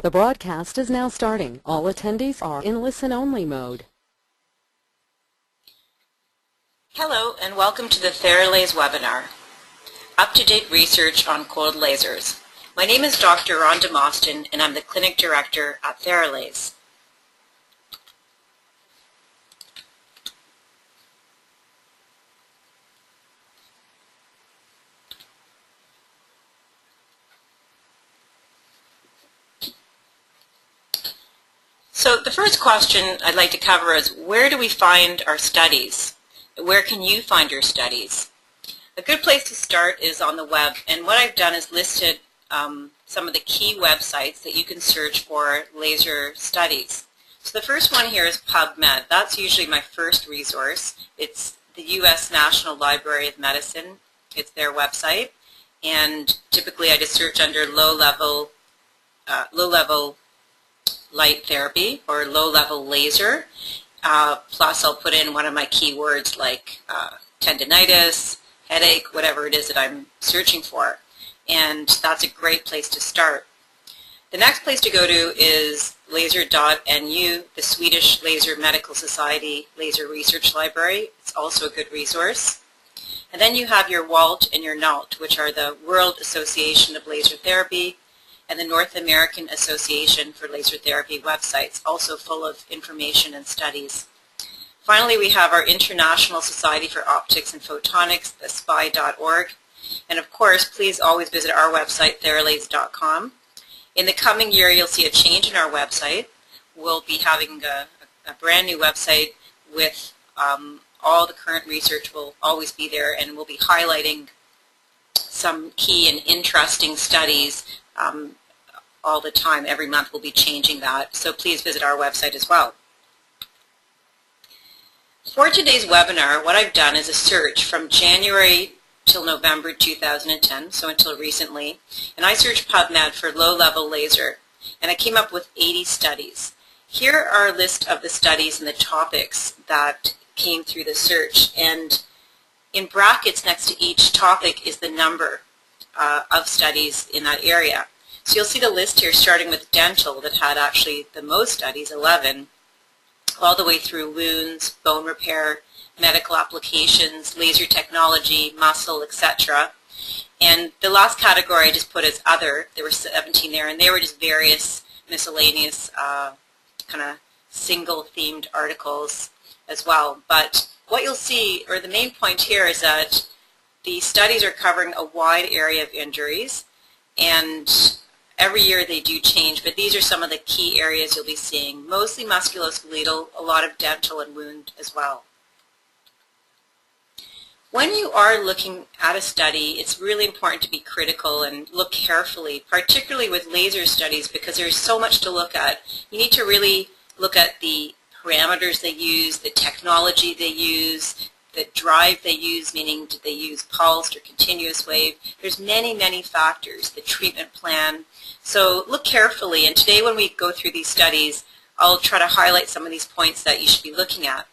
The broadcast is now starting. All attendees are in listen-only mode. Hello and welcome to the Theralase webinar, Up-to-Date Research on Cold Lasers. My name is Dr. Rhonda Mostyn and I'm the Clinic Director at Theralase. So the first question I'd like to cover is, where do we find our studies? Where can you find your studies? A good place to start is on the web, and what I've done is listed some of the key websites that you can search for laser studies. So the first one here is PubMed. That's usually my first resource. It's the U.S. National Library of Medicine. It's their website, and typically I just search under low-level light therapy or low-level laser. Plus I'll put in one of my keywords like tendinitis, headache, whatever it is that I'm searching for. And that's a great place to start. The next place to go to is laser.nu, the Swedish Laser Medical Society Laser Research Library. It's also a good resource. And then you have your WALT and your NALT, which are the World Association of Laser Therapy and the North American Association for Laser Therapy websites, also full of information and studies. Finally, we have our International Society for Optics and Photonics, the SPI.org. And of course, please always visit our website, theralase.com. In the coming year, you'll see a change in our website. We'll be having a brand new website with all the current research will always be there, and we'll be highlighting some key and interesting studies all the time. Every month we'll be changing that, so please visit our website as well. For today's webinar, what I've done is a search from January till November 2010, so until recently, and I searched PubMed for low-level laser, and I came up with 80 studies. Here are a list of the studies and the topics that came through the search, and in brackets next to each topic is the number of studies in that area. So you'll see the list here starting with dental that had actually the most studies, 11, all the way through wounds, bone repair, medical applications, laser technology, muscle, etc. And the last category I just put as other. There were 17 there, and they were just various miscellaneous kind of single-themed articles as well. But what you'll see, or the main point here, is that the studies are covering a wide area of injuries, and every year they do change, but these are some of the key areas you'll be seeing. Mostly musculoskeletal, a lot of dental and wound as well. When you are looking at a study, it's really important to be critical and look carefully, particularly with laser studies, because there's so much to look at. You need to really look at the parameters they use, the technology they use, the drive they use, meaning did they use pulsed or continuous wave. There's many, many factors, the treatment plan. So look carefully, and today when we go through these studies, I'll try to highlight some of these points that you should be looking at.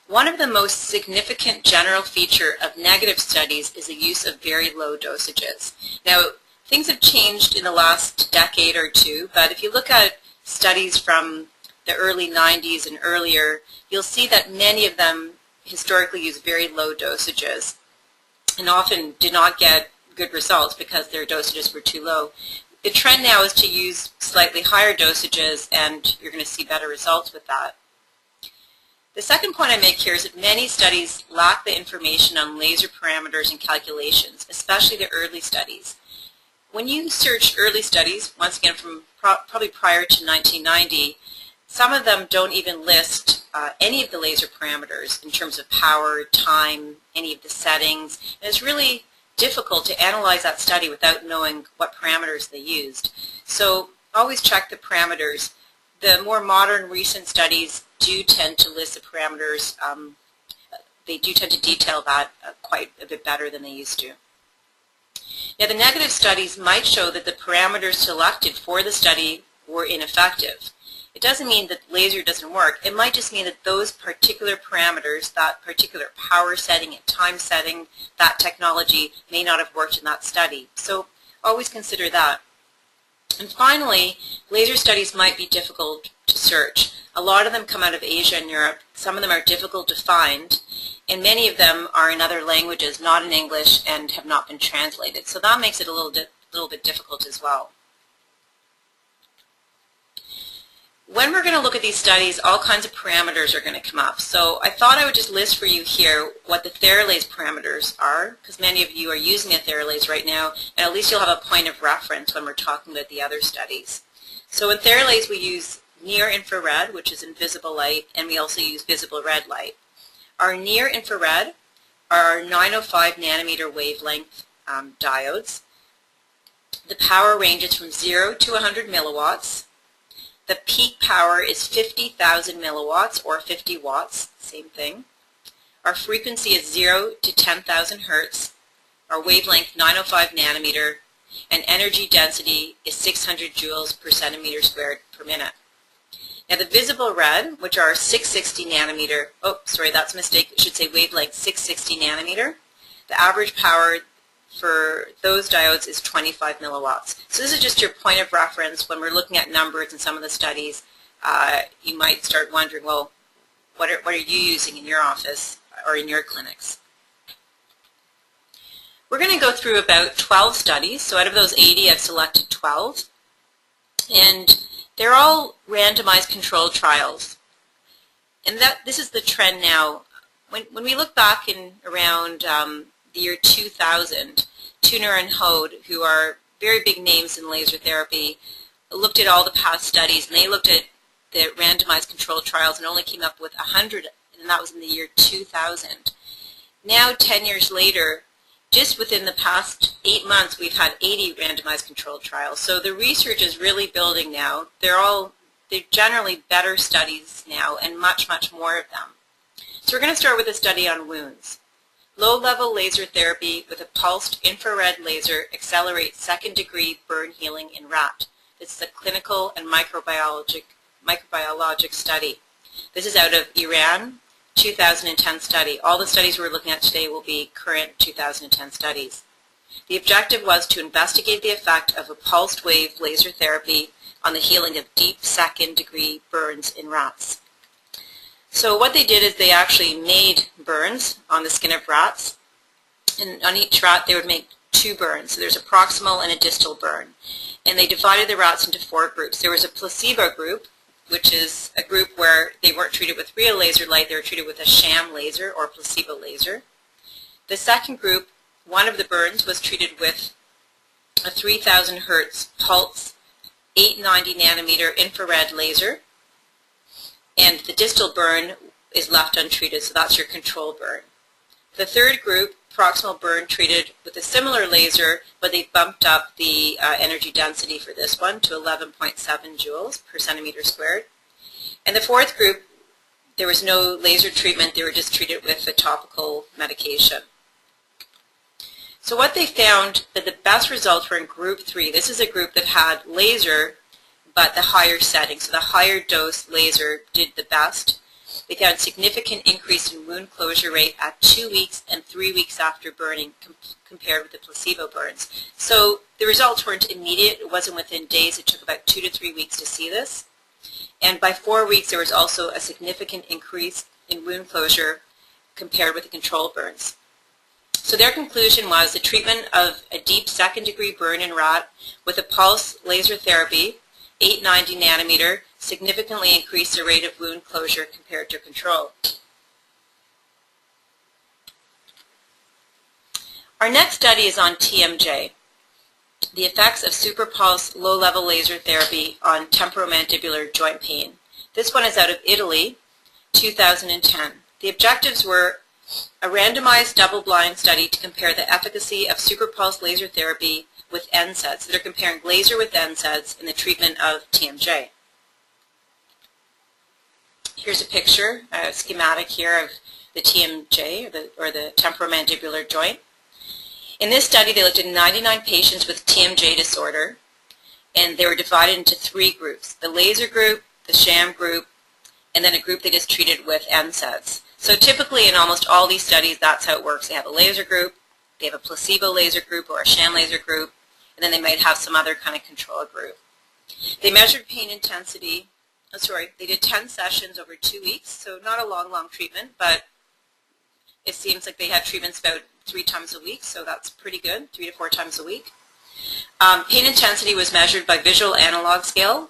One of the most significant general feature of negative studies is the use of very low dosages. Now, things have changed in the last decade or two, but if you look at studies from the early 90s and earlier, you'll see that many of them historically use very low dosages and often did not get good results because their dosages were too low. The trend now is to use slightly higher dosages, and you're going to see better results with that. The second point I make here is that many studies lack the information on laser parameters and calculations, especially the early studies. When you search early studies, once again from probably prior to 1990, some of them don't even list any of the laser parameters in terms of power, time, any of the settings. And it's really difficult to analyze that study without knowing what parameters they used. So always check the parameters. The more modern recent studies do tend to list the parameters. They do tend to detail that quite a bit better than they used to. Now, the negative studies might show that the parameters selected for the study were ineffective. It doesn't mean that laser doesn't work. It might just mean that those particular parameters, that particular power setting and time setting, that technology may not have worked in that study. So always consider that. And finally, laser studies might be difficult to search. A lot of them come out of Asia and Europe. Some of them are difficult to find, and many of them are in other languages, not in English, and have not been translated. So that makes it a little bit difficult as well. When we're going to look at these studies, all kinds of parameters are going to come up. So I thought I would just list for you here what the Theralase parameters are, because many of you are using a Theralase right now, and at least you'll have a point of reference when we're talking about the other studies. So in Theralase we use near infrared, which is invisible light, and we also use visible red light. Our near infrared are 905 nanometer wavelength diodes. The power ranges from 0 to 100 milliwatts. The peak power is 50,000 milliwatts or 50 watts, same thing. Our frequency is 0 to 10,000 hertz. Our wavelength 905 nanometer, and energy density is 600 joules per centimeter squared per minute. Now the visible red, which are 660 nanometer, oh sorry, that's a mistake, it should say wavelength 660 nanometer. The average power for those diodes is 25 milliwatts. So this is just your point of reference. When we're looking at numbers in some of the studies, you might start wondering, well, what are you using in your office or in your clinics? We're going to go through about 12 studies. So out of those 80, I've selected 12. And they're all randomized controlled trials. And this is the trend now. When we look back in around the year 2000, Tuner and Hode, who are very big names in laser therapy, looked at all the past studies, and they looked at the randomized controlled trials and only came up with 100, and that was in the year 2000. Now, 10 years later, just within the past 8 months, we've had 80 randomized controlled trials. So the research is really building now. They're generally better studies now, and much, much more of them. So we're going to start with a study on wounds. Low-level laser therapy with a pulsed infrared laser accelerates second-degree burn healing in rat. This is a clinical and microbiologic study. This is out of Iran, 2010 study. All the studies we're looking at today will be current 2010 studies. The objective was to investigate the effect of a pulsed wave laser therapy on the healing of deep second-degree burns in rats. So what they did is they actually made burns on the skin of rats, and on each rat they would make 2 burns. So there's a proximal and a distal burn. And they divided the rats into 4 groups. There was a placebo group, which is a group where they weren't treated with real laser light, they were treated with a sham laser or placebo laser. The second group, one of the burns was treated with a 3000 hertz pulse 890 nanometer infrared laser. And the distal burn is left untreated, so that's your control burn. The third group, proximal burn, treated with a similar laser, but they bumped up the energy density for this one to 11.7 joules per centimeter squared. And the fourth group, there was no laser treatment, they were just treated with a topical medication. So what they found that the best results were in group 3. This is a group that had laser, but the higher setting. So the higher dose laser did the best. They found significant increase in wound closure rate at 2 weeks and 3 weeks after burning compared with the placebo burns. So the results weren't immediate. It wasn't within days. It took about 2 to 3 weeks to see this. And by 4 weeks, there was also a significant increase in wound closure compared with the control burns. So their conclusion was the treatment of a deep second-degree burn in rat with a pulse laser therapy 890 nanometer significantly increased the rate of wound closure compared to control. Our next study is on TMJ, the effects of superpulse low-level laser therapy on temporomandibular joint pain. This one is out of Italy, 2010. The objectives were a randomized double-blind study to compare the efficacy of superpulse laser therapy with NSAIDs. So they're comparing laser with NSAIDs in the treatment of TMJ. Here's a picture, a schematic here of the TMJ, or the temporomandibular joint. In this study, they looked at 99 patients with TMJ disorder, and they were divided into 3 groups: the laser group, the sham group, and then a group they just treated with NSAIDs. So typically in almost all these studies, that's how it works. They have a laser group, they have a placebo laser group or a sham laser group, and then they might have some other kind of control group. They measured pain intensity. They did 10 sessions over 2 weeks, so not a long treatment, but it seems like they had treatments about 3 times a week, so that's pretty good, 3 to 4 times a week. Pain intensity was measured by visual analog scale.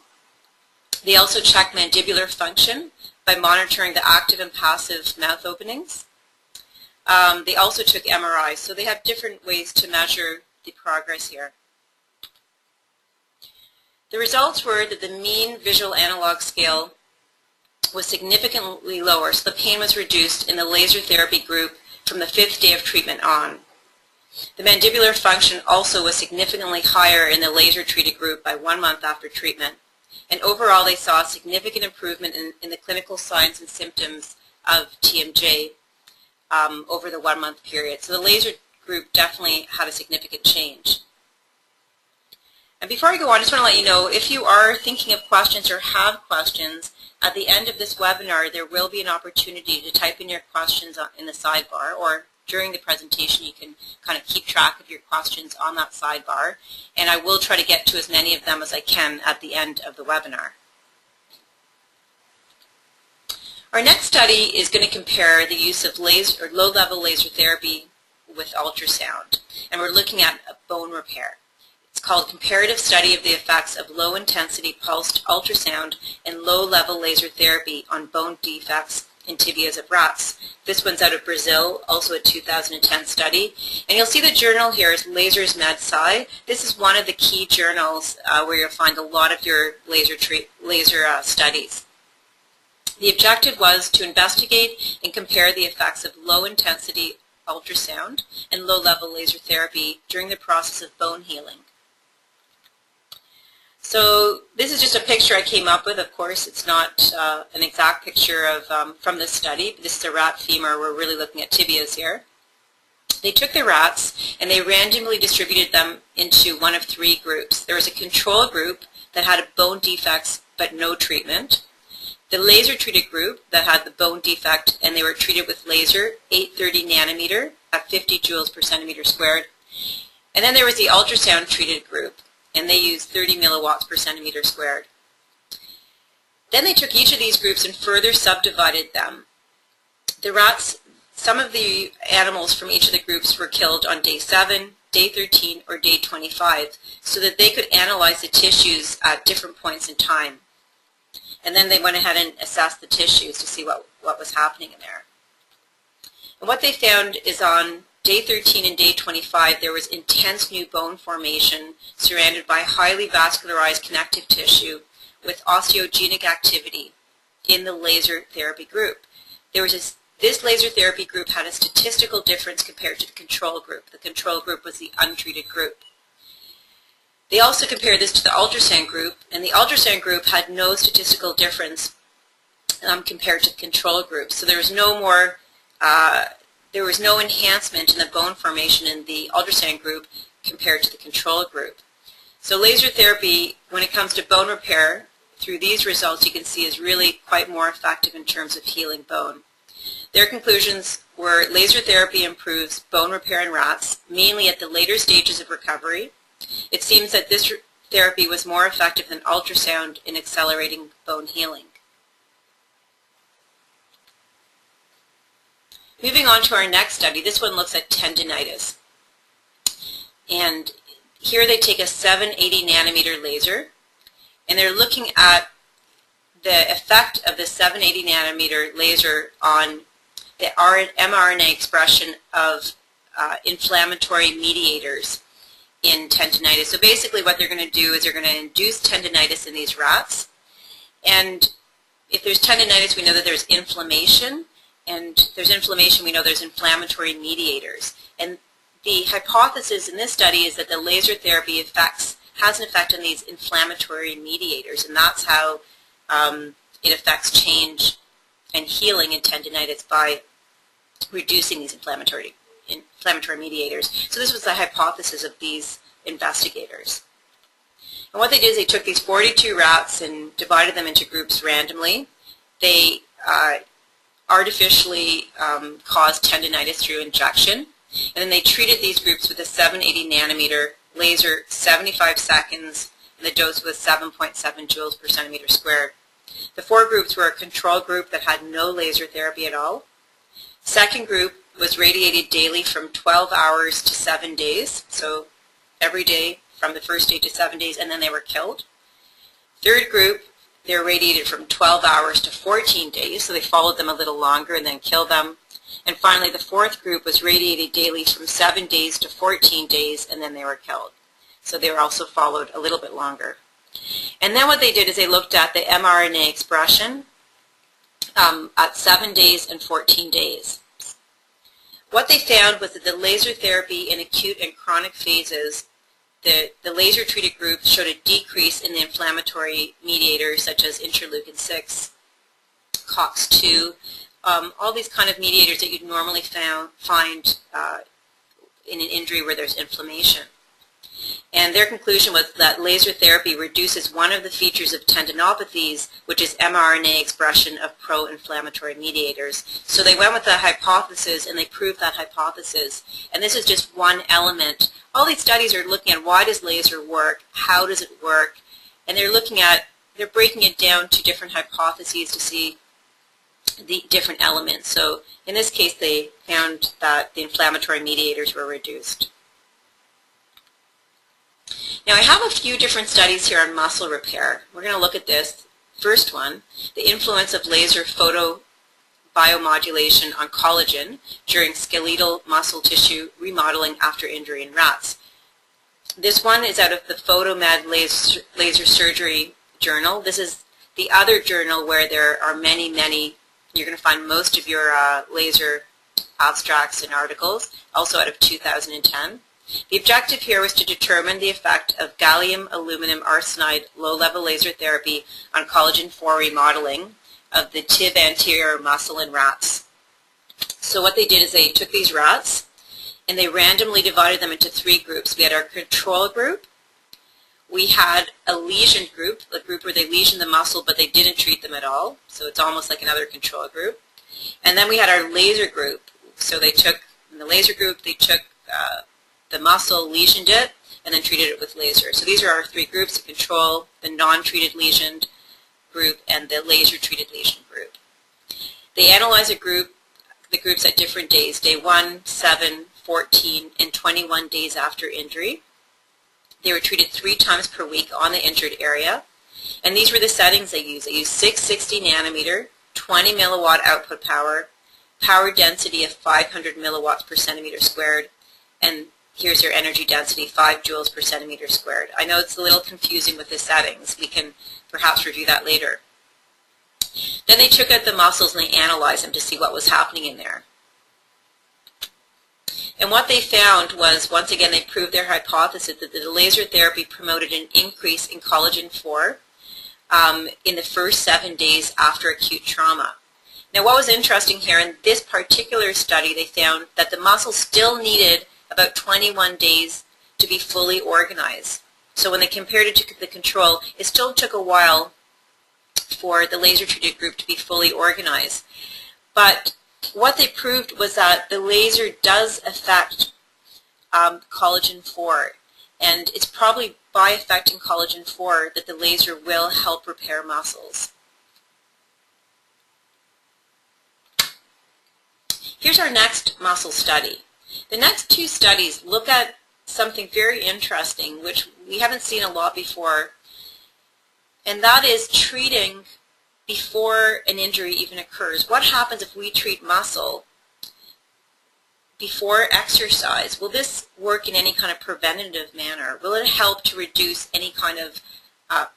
They also checked mandibular function by monitoring the active and passive mouth openings. They also took MRIs, so they have different ways to measure the progress here. The results were that the mean visual analog scale was significantly lower, so the pain was reduced in the laser therapy group from the 5th day of treatment on. The mandibular function also was significantly higher in the laser-treated group by 1 month after treatment. And overall, they saw a significant improvement in the clinical signs and symptoms of TMJ over the 1 month period. So the laser group definitely had a significant change. And before I go on, I just want to let you know, if you are thinking of questions or have questions, at the end of this webinar, there will be an opportunity to type in your questions in the sidebar, or during the presentation, you can kind of keep track of your questions on that sidebar, and I will try to get to as many of them as I can at the end of the webinar. Our next study is going to compare the use of low-level laser therapy with ultrasound, and we're looking at bone repair. It's called Comparative Study of the Effects of Low-Intensity Pulsed Ultrasound and Low-Level Laser Therapy on Bone Defects in Tibias of Rats. This one's out of Brazil, also a 2010 study. And you'll see the journal here is Lasers Med Sci. This is one of the key journals where you'll find a lot of your laser studies. The objective was to investigate and compare the effects of low-intensity ultrasound and low-level laser therapy during the process of bone healing. So this is just a picture I came up with. Of course, it's not an exact picture of from this study. This is a rat femur. We're really looking at tibias here. They took the rats and they randomly distributed them into one of 3 groups. There was a control group that had bone defects but no treatment. The laser-treated group that had the bone defect and they were treated with laser, 830 nanometer at 50 joules per centimeter squared. And then there was the ultrasound-treated group, and they used 30 milliwatts per centimeter squared. Then they took each of these groups and further subdivided them. The rats, some of the animals from each of the groups were killed on day 7, day 13, or day 25, so that they could analyze the tissues at different points in time. And then they went ahead and assessed the tissues to see what was happening in there. And what they found is on day 13 and day 25, there was intense new bone formation surrounded by highly vascularized connective tissue with osteogenic activity in the laser therapy group. This laser therapy group had a statistical difference compared to the control group. The control group was the untreated group. They also compared this to the ultrasound group, and the ultrasound group had no statistical difference compared to the control group. So there was no more there was no enhancement in the bone formation in the ultrasound group compared to the control group. So laser therapy, when it comes to bone repair, through these results you can see is really quite more effective in terms of healing bone. Their conclusions were laser therapy improves bone repair in rats, mainly at the later stages of recovery. It seems that this therapy was more effective than ultrasound in accelerating bone healing. Moving on to our next study, this one looks at tendinitis. And here they take a 780 nanometer laser, and they're looking at the effect of the 780 nanometer laser on the mRNA expression of inflammatory mediators in tendinitis. So basically what they're going to do is they're going to induce tendinitis in these rats. And if there's tendinitis, we know that there's inflammation. And there's inflammation, we know there's inflammatory mediators. And the hypothesis in this study is that the laser therapy has an effect on these inflammatory mediators, and that's how it affects change and healing in tendinitis, by reducing these inflammatory mediators. So this was the hypothesis of these investigators. And what they did is they took these 42 rats and divided them into groups randomly. They artificially caused tendinitis through injection, and then they treated these groups with a 780 nanometer laser 75 seconds, and the dose was 7.7 joules per centimeter squared. The 4 groups were a control group that had no laser therapy at all. Second group was radiated daily from 12 hours to 7 days, so every day from the first day to 7 days, and then they were killed. Third group, they were radiated from 12 hours to 14 days, so they followed them a little longer and then killed them. And finally, the 4th group was radiated daily from 7 days to 14 days, and then they were killed. So they were also followed a little bit longer. And then what they did is they looked at the mRNA expression at 7 days and 14 days. What they found was that the laser therapy in acute and chronic phases, the laser-treated group showed a decrease in the inflammatory mediators such as interleukin-6, COX-2, all these kind of mediators that you'd normally find in an injury where there's inflammation. And their conclusion was that laser therapy reduces one of the features of tendinopathies, which is mRNA expression of pro-inflammatory mediators. So they went with the hypothesis and they proved that hypothesis. And this is just one element. All these studies are looking at why does laser work, how does it work, and they're breaking it down to different hypotheses to see the different elements. So in this case, they found that the inflammatory mediators were reduced. Now I have a few different studies here on muscle repair. We're going to look at this. First one, the influence of laser photobiomodulation on collagen during skeletal muscle tissue remodeling after injury in rats. This one is out of the PHOTOMED laser surgery journal. This is the other journal where there are many, you're going to find most of your laser abstracts and articles, also out of 2010. The objective here was to determine the effect of gallium aluminum arsenide low-level laser therapy on collagen 4 remodeling of the tib anterior muscle in rats. So what they did is they took these rats and they randomly divided them into 3 groups. We had our control group, we had a lesion group, the group where they lesioned the muscle but they didn't treat them at all, so it's almost like another control group. And then we had our laser group. So they took, in the laser group, they took the muscle, lesioned it, and then treated it with laser. So these are our 3 groups, the control, the non-treated lesioned group, and the laser-treated lesion group. They analyzed the groups at different days, day 1, 7, 14, and 21 days after injury. They were treated 3 times per week on the injured area, and these were the settings they used. They used 660 nanometer, 20 milliwatt output power, power density of 500 milliwatts per centimeter squared, and here's your energy density, 5 joules per centimeter squared. I know it's a little confusing with the settings. We can perhaps review that later. Then they took out the muscles and they analyzed them to see what was happening in there. And what they found was, once again, they proved their hypothesis that the laser therapy promoted an increase in collagen 4 in the first 7 days after acute trauma. Now what was interesting here, in this particular study, they found that the muscle still needed about 21 days to be fully organized. So when they compared it to the control, it still took a while for the laser-treated group to be fully organized. But what they proved was that the laser does affect collagen 4, and it's probably by affecting collagen 4 that the laser will help repair muscles. Here's our next muscle study. The next 2 studies look at something very interesting, which we haven't seen a lot before, and that is treating before an injury even occurs. What happens if we treat muscle before exercise? Will this work in any kind of preventative manner? Will it help to reduce any kind of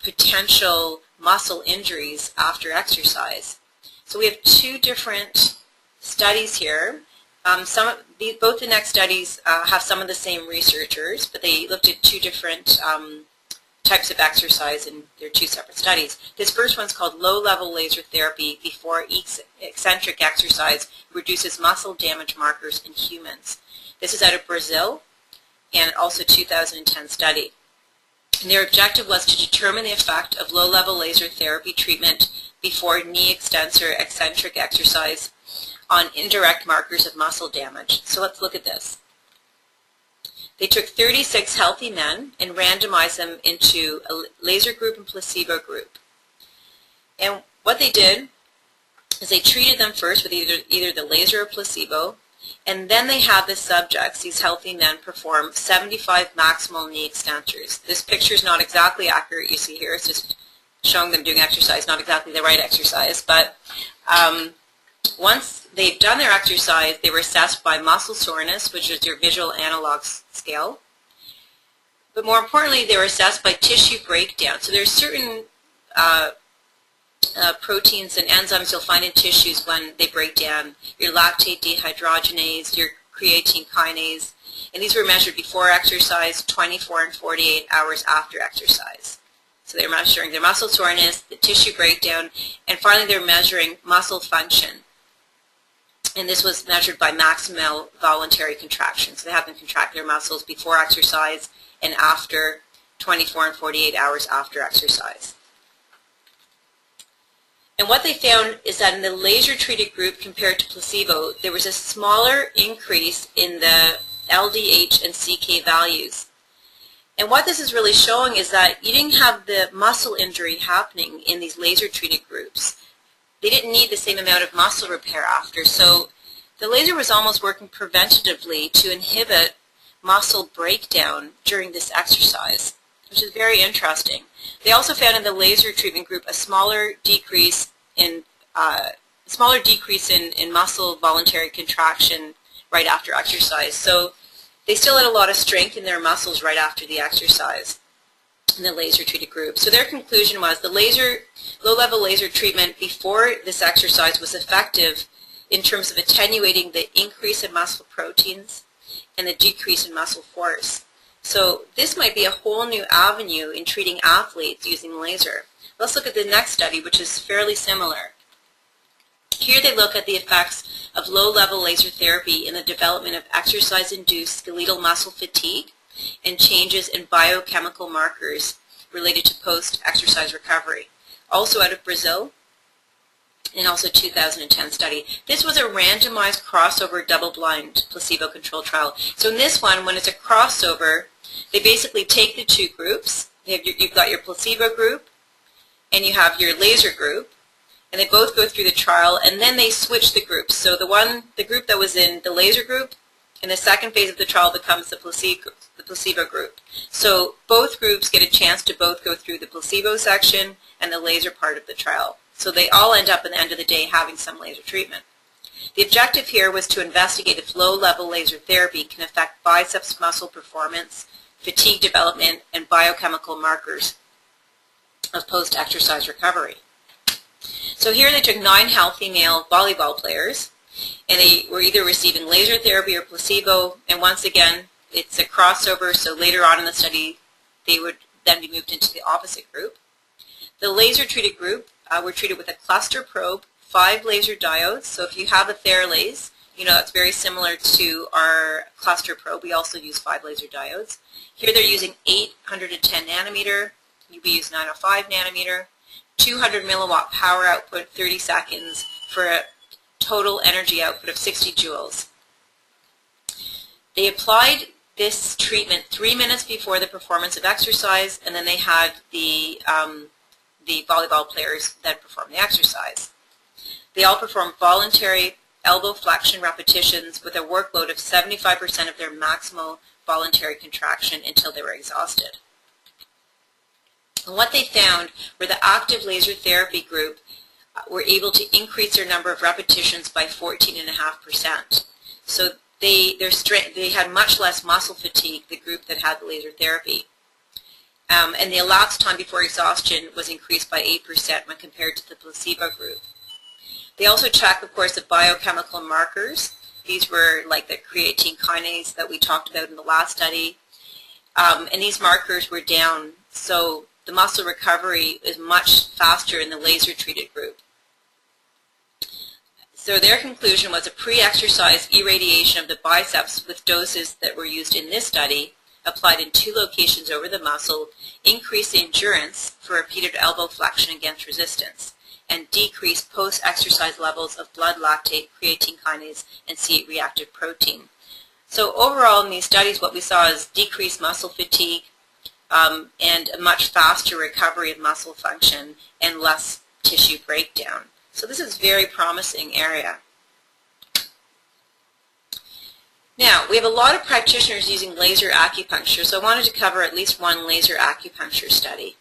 potential muscle injuries after exercise? So we have 2 different studies here. Both the next studies have some of the same researchers, but they looked at 2 different types of exercise, and they're 2 separate studies. This first one's called low-level laser therapy before eccentric exercise reduces muscle damage markers in humans. This is out of Brazil, and also 2010 study. And their objective was to determine the effect of low-level laser therapy treatment before knee extensor eccentric exercise on indirect markers of muscle damage. So let's look at this. They took 36 healthy men and randomized them into a laser group and placebo group. And what they did is they treated them first with either the laser or placebo, and then they had the subjects, these healthy men, perform 75 maximal knee extensors. This picture is not exactly accurate, you see here. It's just showing them doing exercise, not exactly the right exercise. But once they've done their exercise, they were assessed by muscle soreness, which is your visual analog scale. But more importantly, they were assessed by tissue breakdown. So there's certain proteins and enzymes you'll find in tissues when they break down. Your lactate dehydrogenase, your creatine kinase, and these were measured before exercise, 24 and 48 hours after exercise. So they're measuring their muscle soreness, the tissue breakdown, and finally they're measuring muscle function. And this was measured by maximal voluntary contraction. So they have them contract their muscles before exercise and after 24 and 48 hours after exercise. And what they found is that in the laser-treated group compared to placebo, there was a smaller increase in the LDH and CK values. And what this is really showing is that you didn't have the muscle injury happening in these laser-treated groups. They didn't need the same amount of muscle repair after. So the laser was almost working preventatively to inhibit muscle breakdown during this exercise, which is very interesting. They also found in the laser treatment group a smaller decrease in muscle voluntary contraction right after exercise. So they still had a lot of strength in their muscles right after the exercise in the laser-treated group. So their conclusion was the low-level laser treatment before this exercise was effective in terms of attenuating the increase in muscle proteins and the decrease in muscle force. So this might be a whole new avenue in treating athletes using laser. Let's look at the next study, which is fairly similar. Here they look at the effects of low-level laser therapy in the development of exercise-induced skeletal muscle fatigue and changes in biochemical markers related to post-exercise recovery. Also out of Brazil, and also 2010 study. This was a randomized crossover double-blind placebo-controlled trial. So in this one, when it's a crossover, they basically take the two groups. You've got your placebo group, and you have your laser group, and they both go through the trial, and then they switch the groups. So the group that was in the laser group, in the second phase of the trial becomes the placebo group. So both groups get a chance to both go through the placebo section and the laser part of the trial. So they all end up at the end of the day having some laser treatment. The objective here was to investigate if low-level laser therapy can affect biceps muscle performance, fatigue development, and biochemical markers of post-exercise recovery. So here they took 9 healthy male volleyball players, and they were either receiving laser therapy or placebo, and once again, it's a crossover, so later on in the study, they would then be moved into the opposite group. The laser-treated group were treated with a cluster probe, 5 laser diodes. So if you have a Theralase, you know it's very similar to our cluster probe. We also use 5 laser diodes. Here they're using 810 nanometer, UBU's 905 nanometer, 200 milliwatt power output, 30 seconds, for a total energy output of 60 joules. They applied this treatment 3 minutes before the performance of exercise, and then they had the volleyball players then perform the exercise. They all performed voluntary elbow flexion repetitions with a workload of 75% of their maximal voluntary contraction until they were exhausted. And what they found were the active laser therapy group were able to increase their number of repetitions by 14.5%. So they had much less muscle fatigue, the group that had the laser therapy. And the elapsed time before exhaustion was increased by 8% when compared to the placebo group. They also checked, of course, the biochemical markers. These were like the creatine kinase that we talked about in the last study. And these markers were down, so the muscle recovery is much faster in the laser-treated group. So their conclusion was a pre-exercise irradiation of the biceps with doses that were used in this study applied in 2 locations over the muscle, increased the endurance for repeated elbow flexion against resistance, and decreased post-exercise levels of blood lactate, creatine kinase, and C8 reactive protein. So overall in these studies what we saw is decreased muscle fatigue and a much faster recovery of muscle function and less tissue breakdown. So this is a very promising area. Now, we have a lot of practitioners using laser acupuncture, so I wanted to cover at least one laser acupuncture study.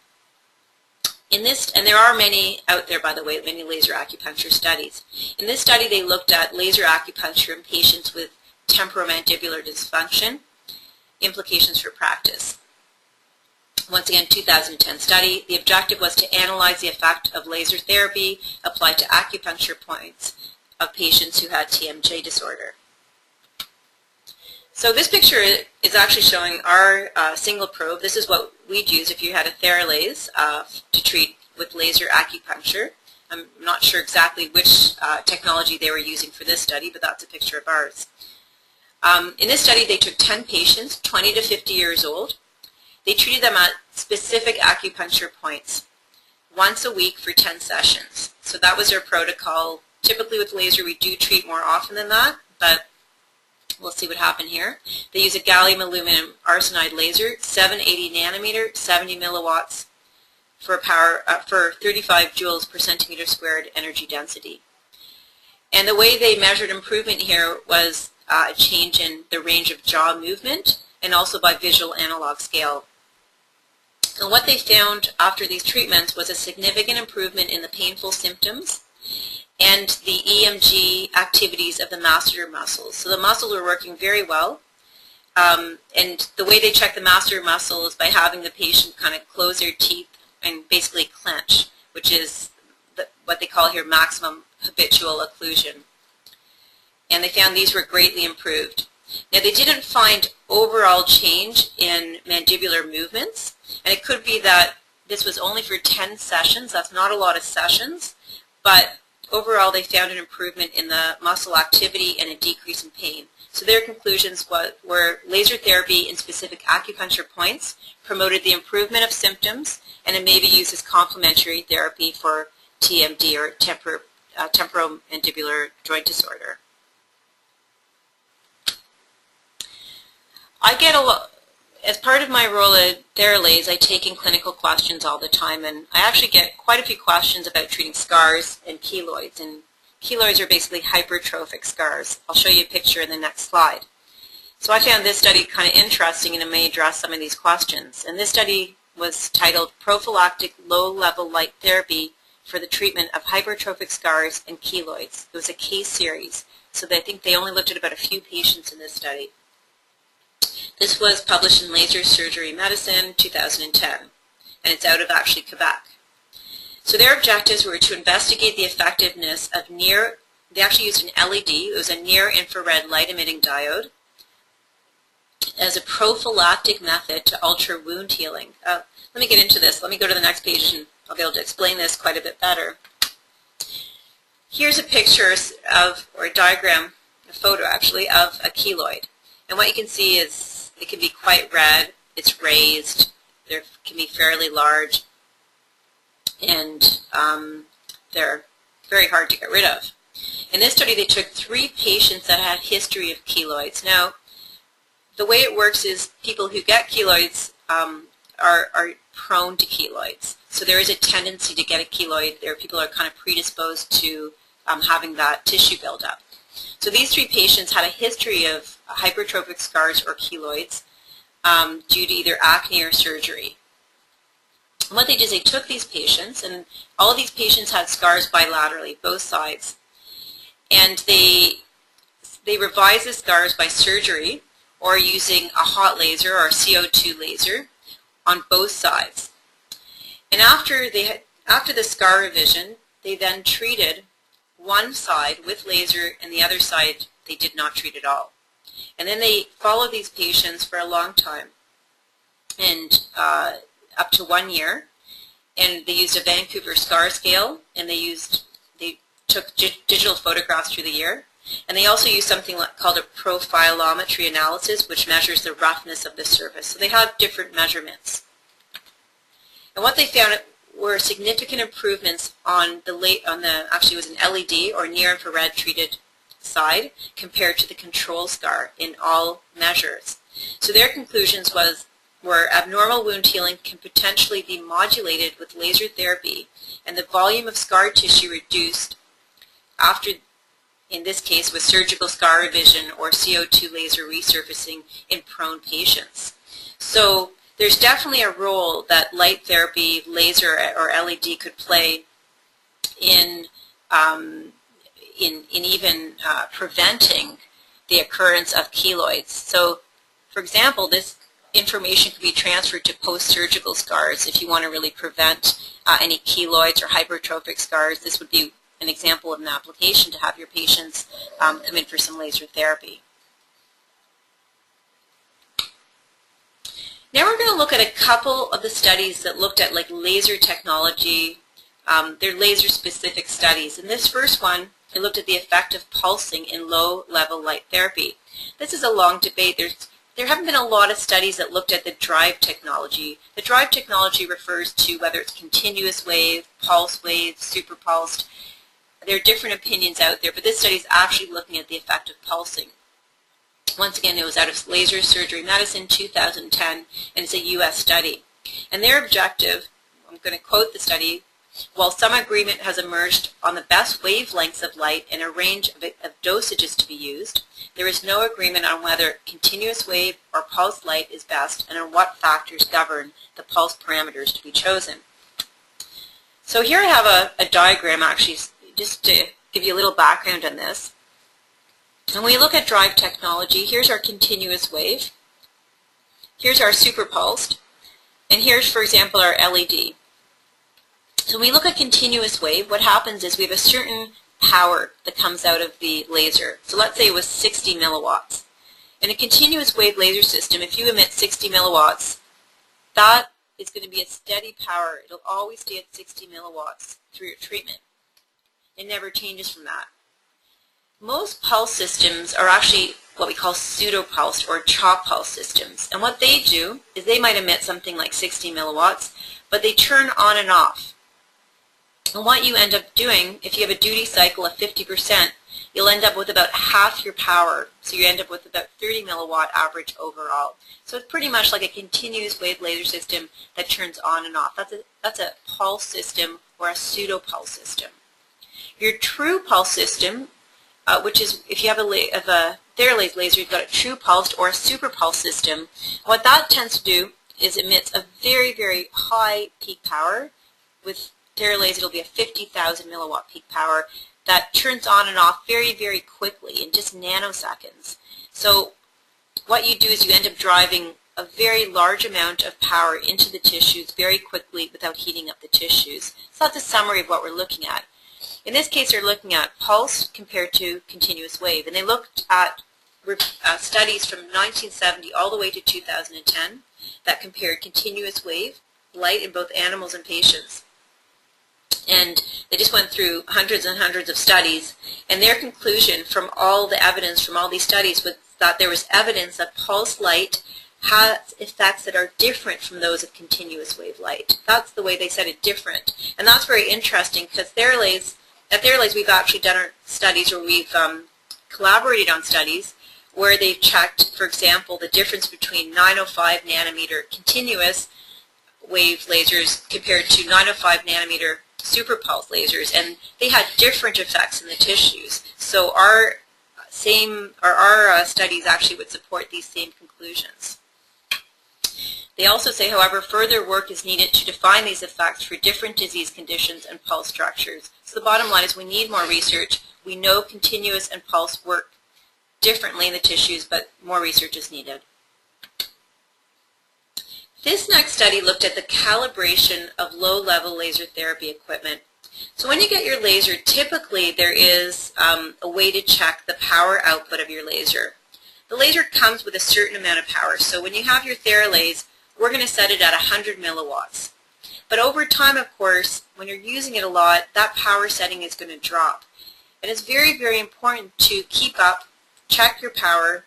And there are many out there, by the way, many laser acupuncture studies. In this study, they looked at laser acupuncture in patients with temporomandibular dysfunction, implications for practice. Once again, 2010 study. The objective was to analyze the effect of laser therapy applied to acupuncture points of patients who had TMJ disorder. So this picture is actually showing our single probe. This is what we'd use if you had a Theralase to treat with laser acupuncture. I'm not sure exactly which technology they were using for this study, but that's a picture of ours. In this study, they took 10 patients, 20 to 50 years old. They treated them at specific acupuncture points once a week for 10 sessions. So that was their protocol. Typically with laser, we do treat more often than that, but we'll see what happened here. They use a gallium aluminum arsenide laser, 780 nanometer, 70 milliwatts for power for 35 joules per centimeter squared energy density. And the way they measured improvement here was a change in the range of jaw movement and also by visual analog scale. And what they found after these treatments was a significant improvement in the painful symptoms and the EMG activities of the masseter muscles. So the muscles were working very well. And the way they check the masseter muscle is by having the patient kind of close their teeth and basically clench, which is what they call here maximum habitual occlusion. And they found these were greatly improved. Now they didn't find overall change in mandibular movements, and it could be that this was only for 10 sessions. That's not a lot of sessions, but overall they found an improvement in the muscle activity and a decrease in pain. So their conclusions were laser therapy in specific acupuncture points promoted the improvement of symptoms, and it may be used as complementary therapy for TMD or temporomandibular joint disorder. I get a lot, as part of my role at Theralase, I take in clinical questions all the time, and I actually get quite a few questions about treating scars and keloids. And keloids are basically hypertrophic scars. I'll show you a picture in the next slide. So I found this study kind of interesting, and it may address some of these questions. And this study was titled Prophylactic Low-Level Light Therapy for the Treatment of Hypertrophic Scars and Keloids. It was a case series, so I think they only looked at about a few patients in this study. This was published in Laser Surgery Medicine, 2010, and it's out of actually Quebec. So their objectives were to investigate the effectiveness of they actually used an LED, it was a near-infrared light-emitting diode, as a prophylactic method to alter wound healing. Let me get into this. Let me go to the next page and I'll be able to explain this quite a bit better. Here's a picture of, or a diagram, a photo actually, of a keloid. And what you can see is it can be quite red, it's raised, they can be fairly large, and they're very hard to get rid of. In this study they took 3 patients that had history of keloids. Now the way it works is people who get keloids are prone to keloids. So there is a tendency to get a keloid. People are kind of predisposed to having that tissue buildup. So these 3 patients had a history of hypertrophic scars or keloids due to either acne or surgery. And what they did is they took these patients, and all of these patients had scars bilaterally, both sides. And they revised the scars by surgery or using a hot laser or CO2 laser on both sides. And after the scar revision, they then treated one side with laser and the other side they did not treat at all. And then they followed these patients for a long time, and up to 1 year, and they used a Vancouver scar scale, and they took digital photographs through the year, and they also used something called a profilometry analysis, which measures the roughness of the surface. So they have different measurements. And what they found were significant improvements on actually it was an LED or near-infrared treated side compared to the control scar in all measures. So their conclusions were abnormal wound healing can potentially be modulated with laser therapy and the volume of scar tissue reduced after, in this case, with surgical scar revision or CO2 laser resurfacing in prone patients. So there's definitely a role that light therapy, laser or LED could play in even preventing the occurrence of keloids. So, for example, this information can be transferred to post-surgical scars if you want to really prevent any keloids or hypertrophic scars. This would be an example of an application to have your patients come in for some laser therapy. Now we're going to look at a couple of the studies that looked at like laser technology. They're laser-specific studies. In this first one, it looked at the effect of pulsing in low-level light therapy. This is a long debate. There haven't been a lot of studies that looked at the drive technology. The drive technology refers to whether it's continuous wave, pulse wave, super pulsed. There are different opinions out there, but this study is actually looking at the effect of pulsing. Once again, it was out of Laser Surgery Medicine 2010, and it's a U.S. study. And their objective, I'm going to quote the study, while some agreement has emerged on the best wavelengths of light and a range of dosages to be used, there is no agreement on whether continuous wave or pulse light is best and on what factors govern the pulse parameters to be chosen. So here I have a diagram actually just to give you a little background on this. When we look at drive technology, here's our continuous wave, here's our super pulsed, and here's, for example, our LED. So when we look at continuous wave, what happens is we have a certain power that comes out of the laser. So let's say it was 60 milliwatts. In a continuous wave laser system, if you emit 60 milliwatts, that is going to be a steady power. It'll always stay at 60 milliwatts through your treatment. It never changes from that. Most pulse systems are actually what we call pseudo-pulsed or chalk pulse systems. And what they do is they might emit something like 60 milliwatts, but they turn on and off. And what you end up doing, if you have a duty cycle of 50%, you'll end up with about half your power. So you end up with about 30 milliwatt average overall. So it's pretty much like a continuous wave laser system that turns on and off. That's a pulse system or a pseudo-pulse system. Your true pulse system, which is if you have a Theralase laser, you've got a true pulsed or a super pulse system. What that tends to do is emits a very, very high peak power. With Theralase, it'll be a 50,000 milliwatt peak power that turns on and off very, very quickly in just nanoseconds. So what you do is you end up driving a very large amount of power into the tissues very quickly without heating up the tissues. So that's a summary of what we're looking at. In this case, they're looking at pulse compared to continuous wave, and they looked at studies from 1970 all the way to 2010 that compared continuous wave light in both animals and patients. And they just went through hundreds and hundreds of studies, and their conclusion from all the evidence from all these studies was that there was evidence that pulse light has effects that are different from those of continuous wave light. That's the way they said it, different. And that's very interesting because at Theralase, we've actually done our studies where we've collaborated on studies where they've checked, for example, the difference between 905 nanometer continuous wave lasers compared to 905 nanometer super pulse lasers, and they had different effects in the tissues. So our studies actually would support these same conclusions. They also say, however, further work is needed to define these effects for different disease conditions and pulse structures. So the bottom line is we need more research. We know continuous and pulse work differently in the tissues, but more research is needed. This next study looked at the calibration of low-level laser therapy equipment. So when you get your laser, typically there is a way to check the power output of your laser. The laser comes with a certain amount of power. So when you have your Theralase, we're going to set it at 100 milliwatts. But over time, of course, when you're using it a lot, that power setting is going to drop. And it's very, very important to keep up, check your power,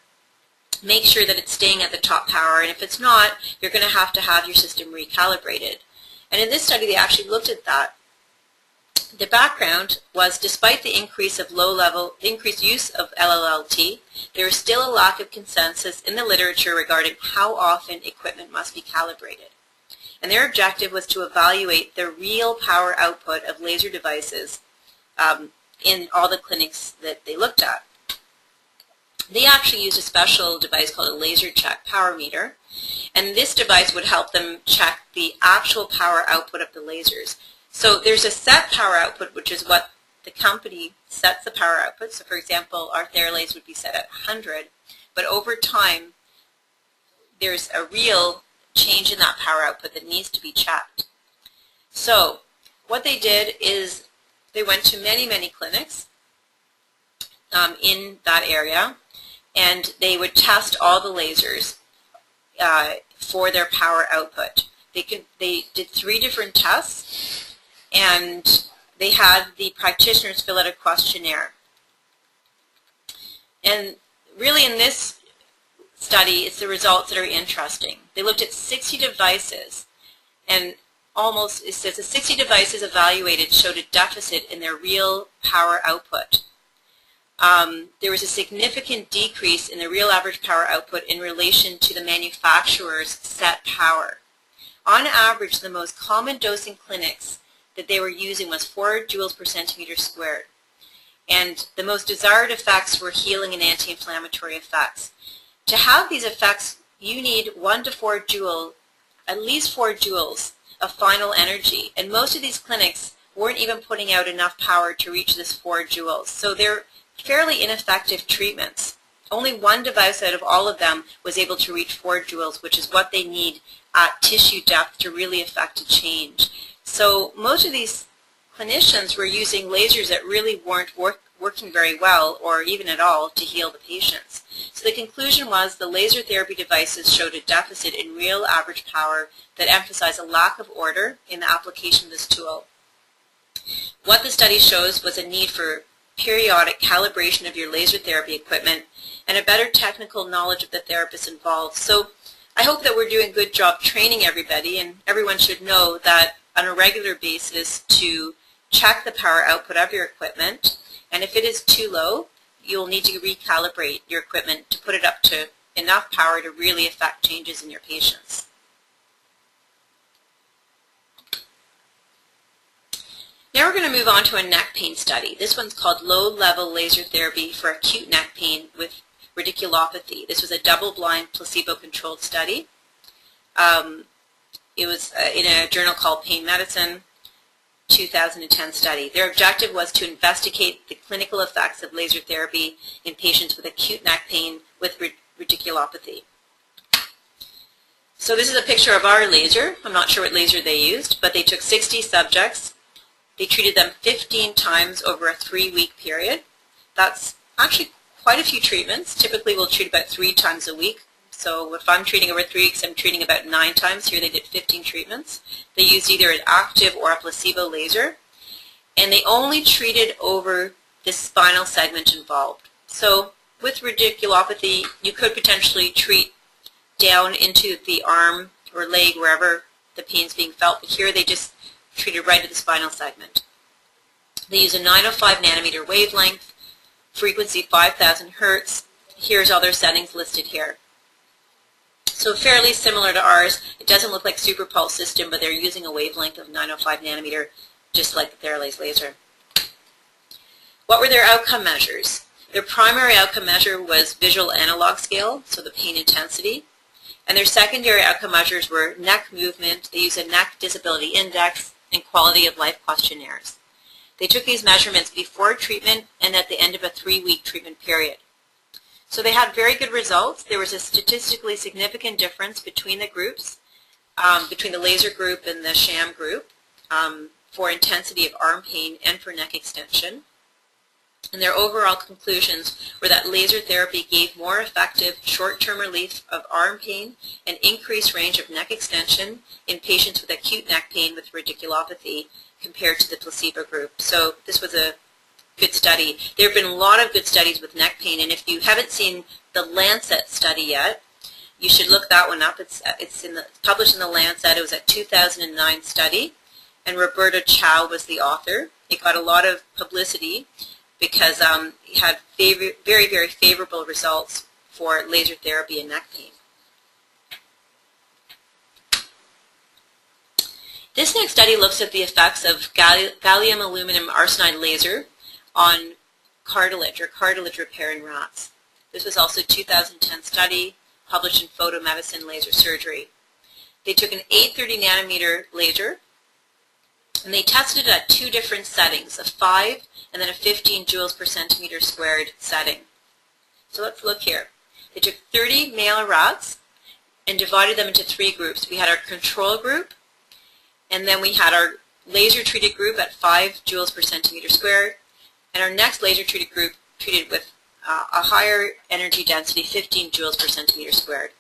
make sure that it's staying at the top power, and if it's not, you're going to have your system recalibrated. And in this study, they actually looked at that. The background was, despite the increased use of LLLT, there is still a lack of consensus in the literature regarding how often equipment must be calibrated. And their objective was to evaluate the real power output of laser devices in all the clinics that they looked at. They actually used a special device called a laser check power meter, and this device would help them check the actual power output of the lasers. So there's a set power output, which is what the company sets the power output. So for example, our Theralase would be set at 100, but over time there's a real change in that power output that needs to be checked. So what they did is they went to many clinics in that area, and they would test all the lasers for their power output. They did 3 different tests, and they had the practitioners fill out a questionnaire. And really in this study, it's the results that are interesting. They looked at 60 devices, and it says the 60 devices evaluated showed a deficit in their real power output. There was a significant decrease in the real average power output in relation to the manufacturer's set power. On average, the most common dosing clinics that they were using was 4 joules per centimeter squared. And the most desired effects were healing and anti-inflammatory effects. To have these effects, you need 1 to 4 joules, at least 4 joules of final energy. And most of these clinics weren't even putting out enough power to reach this 4 joules. So they're fairly ineffective treatments. Only 1 device out of all of them was able to reach 4 joules, which is what they need at tissue depth to really affect a change. So most of these clinicians were using lasers that really weren't working very well or even at all to heal the patients. So the conclusion was the laser therapy devices showed a deficit in real average power that emphasized a lack of order in the application of this tool. What the study shows was a need for periodic calibration of your laser therapy equipment and a better technical knowledge of the therapists involved. So I hope that we're doing a good job training everybody, and everyone should know that on a regular basis to check the power output of your equipment, and if it is too low, you'll need to recalibrate your equipment to put it up to enough power to really affect changes in your patients. Now we're going to move on to a neck pain study. This one's called Low-Level Laser Therapy for Acute Neck Pain with Radiculopathy. This was a double-blind, placebo-controlled study. It was in a journal called Pain Medicine, 2010 study. Their objective was to investigate the clinical effects of laser therapy in patients with acute neck pain with radiculopathy. So this is a picture of our laser. I'm not sure what laser they used, but they took 60 subjects. They treated them 15 times over a 3-week period. That's actually quite a few treatments. Typically we'll treat about 3 times a week. So if I'm treating over 3 weeks, I'm treating about 9 times. Here they did 15 treatments. They used either an active or a placebo laser. And they only treated over the spinal segment involved. So with radiculopathy, you could potentially treat down into the arm or leg, wherever the pain's being felt. But here they just treated right at the spinal segment. They use a 905 nanometer wavelength, frequency 5,000 hertz. Here's other settings listed here. So fairly similar to ours. It doesn't look like super pulse system, but they're using a wavelength of 905 nanometer, just like the Theralase laser. What were their outcome measures? Their primary outcome measure was visual analog scale, so the pain intensity. And their secondary outcome measures were neck movement. They used a neck disability index and quality of life questionnaires. They took these measurements before treatment and at the end of a 3-week treatment period. So they had very good results. There was a statistically significant difference between the groups, between the laser group and the sham group, for intensity of arm pain and for neck extension. And their overall conclusions were that laser therapy gave more effective short-term relief of arm pain and increased range of neck extension in patients with acute neck pain with radiculopathy compared to the placebo group. So this was a good study. There have been a lot of good studies with neck pain, and if you haven't seen the Lancet study yet, you should look that one up. It's published in the Lancet. It was a 2009 study, and Roberta Chow was the author. It got a lot of publicity because it had very, very favorable results for laser therapy and neck pain. This next study looks at the effects of gallium aluminum arsenide laser on cartilage or cartilage repair in rats. This was also a 2010 study published in Photomedicine Laser Surgery. They took an 830 nanometer laser and they tested it at 2 different settings, a 5 and then a 15 joules per centimeter squared setting. So let's look here. They took 30 male rats and divided them into 3 groups. We had our control group, and then we had our laser-treated group at 5 joules per centimeter squared, and our next laser-treated group treated with a higher energy density, 15 joules per centimeter squared.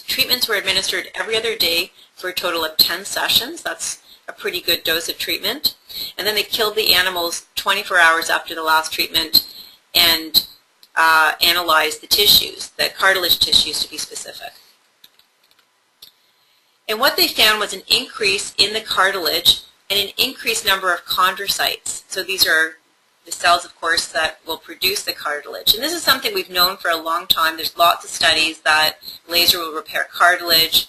Treatments were administered every other day for a total of 10 sessions. That's a pretty good dose of treatment. And then they killed the animals 24 hours after the last treatment and analyzed the tissues, the cartilage tissues to be specific. And what they found was an increase in the cartilage and an increased number of chondrocytes. So these are the cells, of course, that will produce the cartilage. And this is something we've known for a long time. There's lots of studies that laser will repair cartilage,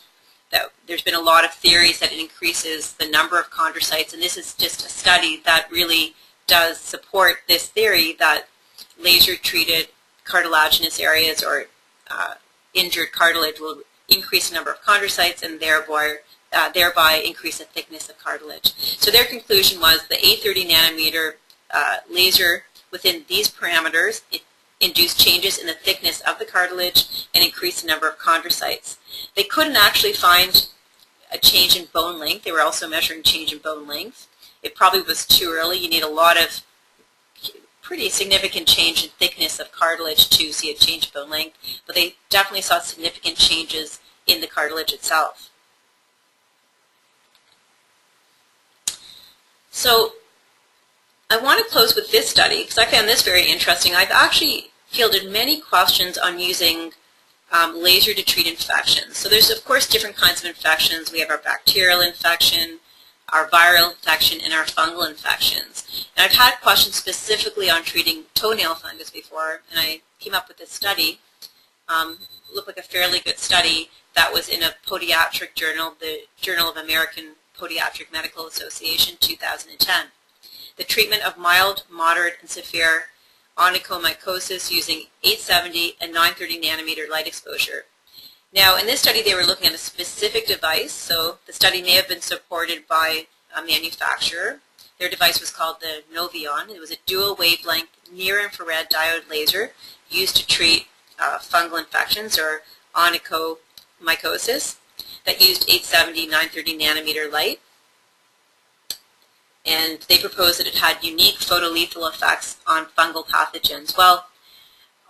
that there's been a lot of theories that it increases the number of chondrocytes, and this is just a study that really does support this theory that laser-treated cartilaginous areas or injured cartilage will increase the number of chondrocytes and thereby increase the thickness of cartilage. So their conclusion was the 830 nanometer laser within these parameters, it induced changes in the thickness of the cartilage and increased the number of chondrocytes. They couldn't actually find a change in bone length. They were also measuring change in bone length. It probably was too early. You need a lot of pretty significant change in thickness of cartilage to see a change in bone length, but they definitely saw significant changes in the cartilage itself. So I want to close with this study because I found this very interesting. I've actually fielded many questions on using laser to treat infections. So there's, of course, different kinds of infections. We have our bacterial infection, our viral infection, and our fungal infections. And I've had questions specifically on treating toenail fungus before, and I came up with this study. Looked like a fairly good study that was in a podiatric journal, the Journal of American Podiatric Medical Association, 2010. The treatment of mild, moderate, and severe onychomycosis using 870 and 930 nanometer light exposure. Now, in this study, they were looking at a specific device, so the study may have been supported by a manufacturer. Their device was called the Novion. It was a dual wavelength near-infrared diode laser used to treat fungal infections or onychomycosis that used 870, 930 nanometer light. And they proposed that it had unique photolethal effects on fungal pathogens. Well,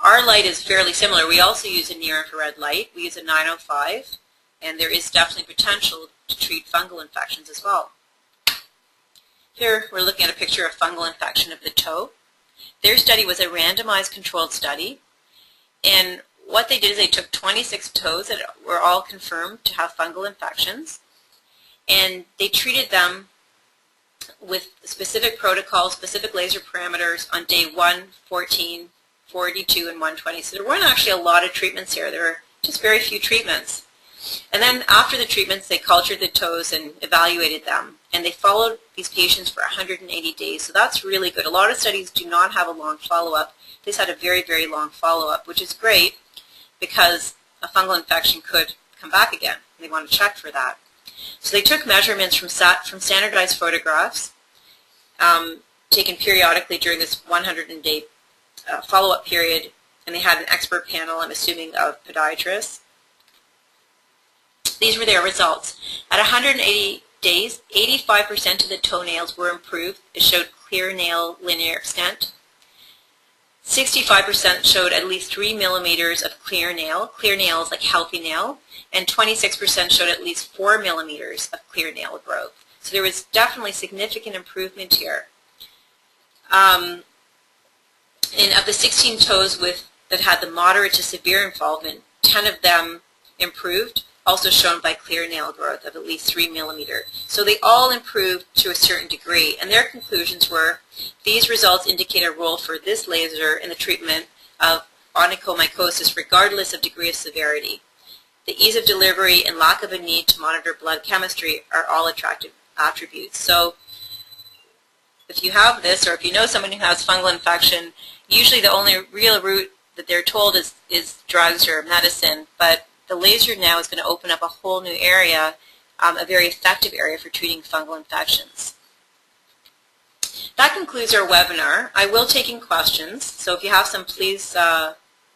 our light is fairly similar. We also use a near-infrared light. We use a 905, and there is definitely potential to treat fungal infections as well. Here we're looking at a picture of fungal infection of the toe. Their study was a randomized controlled study, and what they did is they took 26 toes that were all confirmed to have fungal infections, and they treated them with specific protocols, specific laser parameters on day 1, 14, 42, and 120. So there weren't actually a lot of treatments here. There were just very few treatments. And then after the treatments, they cultured the toes and evaluated them. And they followed these patients for 180 days. So that's really good. A lot of studies do not have a long follow-up. This had a very, very long follow-up, which is great because a fungal infection could come back again. They want to check for that. So they took measurements from standardized photographs taken periodically during this 100-day follow-up period, and they had an expert panel, I'm assuming, of podiatrists. These were their results. At 180 days, 85% of the toenails were improved. It showed clear nail linear extent. 65% showed at least 3 millimeters of clear nail. Clear nail is like healthy nail. And 26% showed at least 4 millimeters of clear nail growth. So there was definitely significant improvement here. And of the 16 toes that had the moderate to severe involvement, 10 of them improved, also shown by clear nail growth of at least 3 millimeter. So they all improved to a certain degree, and their conclusions were, these results indicate a role for this laser in the treatment of onychomycosis regardless of degree of severity. The ease of delivery and lack of a need to monitor blood chemistry are all attractive attributes. So if you have this, or if you know someone who has fungal infection, usually the only real route that they're told is drugs or medicine, but the laser now is going to open up a whole new area, a very effective area for treating fungal infections. That concludes our webinar. I will take in questions, so if you have some, please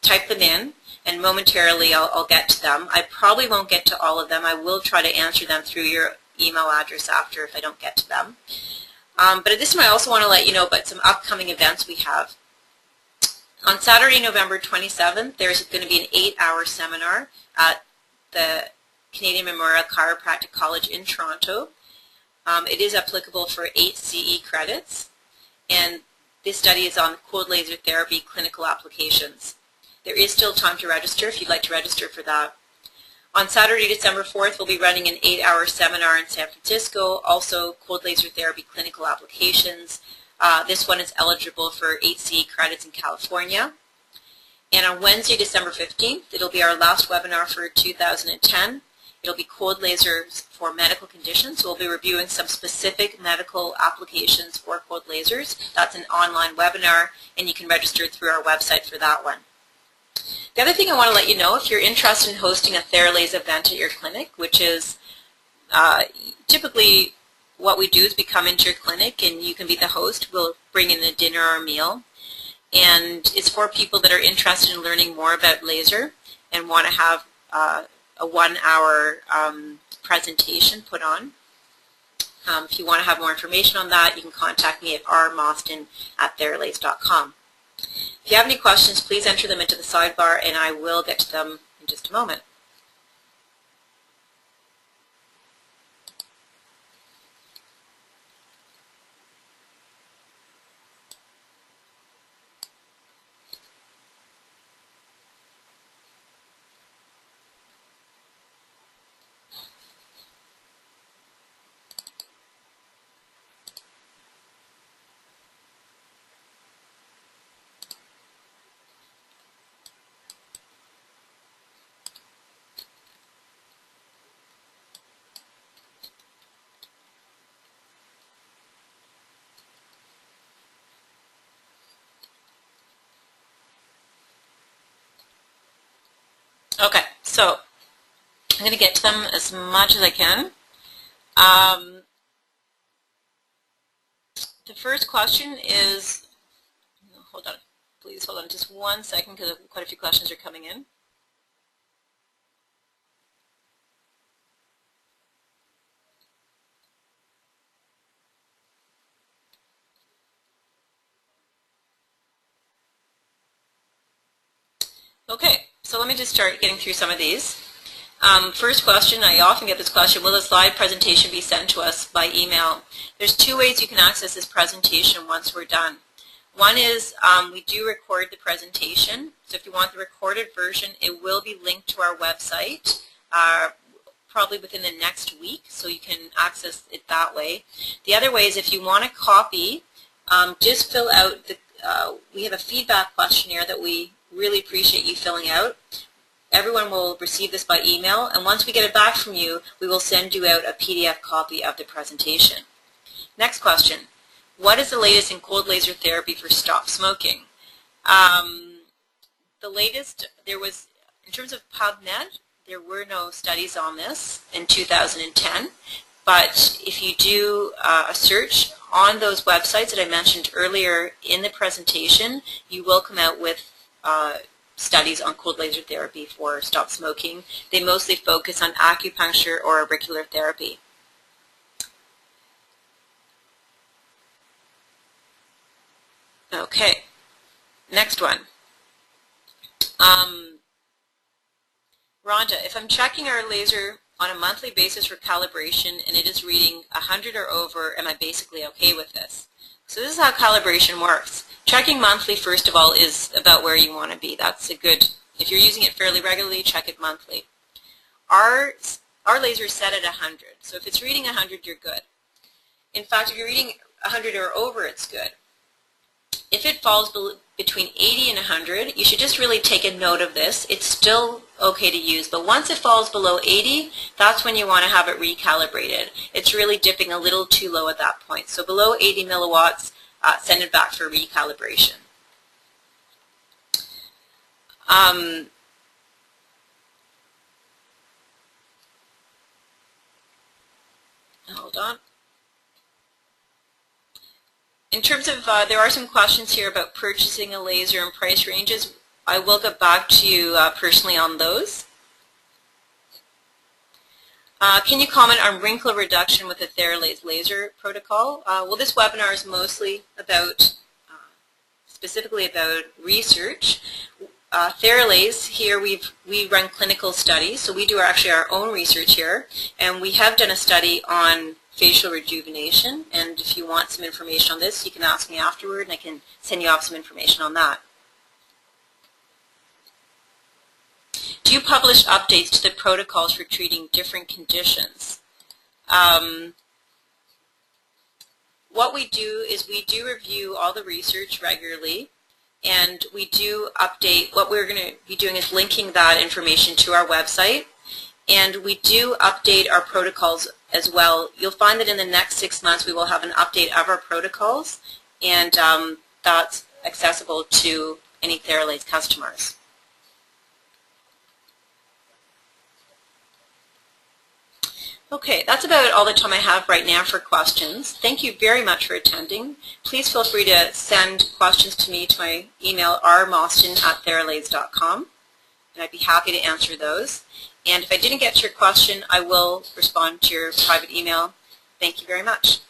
type them in, and momentarily I'll get to them. I probably won't get to all of them. I will try to answer them through your email address after if I don't get to them. But at this time I also want to let you know about some upcoming events we have. On Saturday, November 27th, there's going to be an 8-hour seminar at the Canadian Memorial Chiropractic College in Toronto. It is applicable for 8 CE credits, and this study is on cold laser therapy clinical applications. There is still time to register if you'd like to register for that. On Saturday, December 4th, we'll be running an 8-hour seminar in San Francisco, also cold laser therapy clinical applications. This one is eligible for 8 CE credits in California. And on Wednesday, December 15th, it'll be our last webinar for 2010. It'll be cold lasers for medical conditions. So we'll be reviewing some specific medical applications for cold lasers. That's an online webinar, and you can register through our website for that one. The other thing I want to let you know, if you're interested in hosting a Theralase event at your clinic, which is typically what we do is we come into your clinic and you can be the host. We'll bring in a dinner or a meal. And it's for people that are interested in learning more about laser and want to have a 1-hour presentation put on. If you want to have more information on that, you can contact me at rmoston@theralase.com. If you have any questions, please enter them into the sidebar and I will get to them in just a moment. Okay, so I'm going to get to them as much as I can. The first question is, hold on, please hold on just 1 second because quite a few questions are coming in. Okay, so let me just start getting through some of these. First question, I often get this question, will the slide presentation be sent to us by email? There's 2 ways you can access this presentation once we're done. One is we do record the presentation, so if you want the recorded version, it will be linked to our website probably within the next week, so you can access it that way. The other way is if you want a copy, just fill out the, we have a feedback questionnaire that we really appreciate you filling out. Everyone will receive this by email, and once we get it back from you, we will send you out a PDF copy of the presentation. Next question. What is the latest in cold laser therapy for stop smoking? The latest, there was, in terms of PubMed, there were no studies on this in 2010, but if you do a search on those websites that I mentioned earlier in the presentation, you will come out with studies on cold laser therapy for stop smoking. They mostly focus on acupuncture or auricular therapy. Okay, next one. Rhonda, if I'm checking our laser on a monthly basis for calibration and it is reading 100 or over, am I basically okay with this? So this is how calibration works. Checking monthly, first of all, is about where you want to be. That's a good, if you're using it fairly regularly, check it monthly. our laser is set at 100. So if it's reading 100, you're good. In fact, if you're reading 100 or over, it's good. If it falls between 80 and 100, you should just really take a note of this. It's still okay to use, but once it falls below 80, that's when you want to have it recalibrated. It's really dipping a little too low at that point. So below 80 milliwatts, send it back for recalibration. Hold on. In terms of, there are some questions here about purchasing a laser and price ranges. I will get back to you personally on those. Can you comment on wrinkle reduction with the Theralase laser protocol? Well, this webinar is mostly about, specifically about research. Theralase, here we run clinical studies, so we do actually our own research here, and we have done a study on facial rejuvenation, and if you want some information on this, you can ask me afterward and I can send you off some information on that. Do you publish updates to the protocols for treating different conditions? What we do is we do review all the research regularly, and we do update. What we're going to be doing is linking that information to our website, and we do update our protocols as well. You'll find that in the next 6 months we will have an update of our protocols, and that's accessible to any Theralase customers. Okay, that's about all the time I have right now for questions. Thank you very much for attending. Please feel free to send questions to me to my email rmaustin@theralase.com, and I'd be happy to answer those. And if I didn't get to your question, I will respond to your private email. Thank you very much.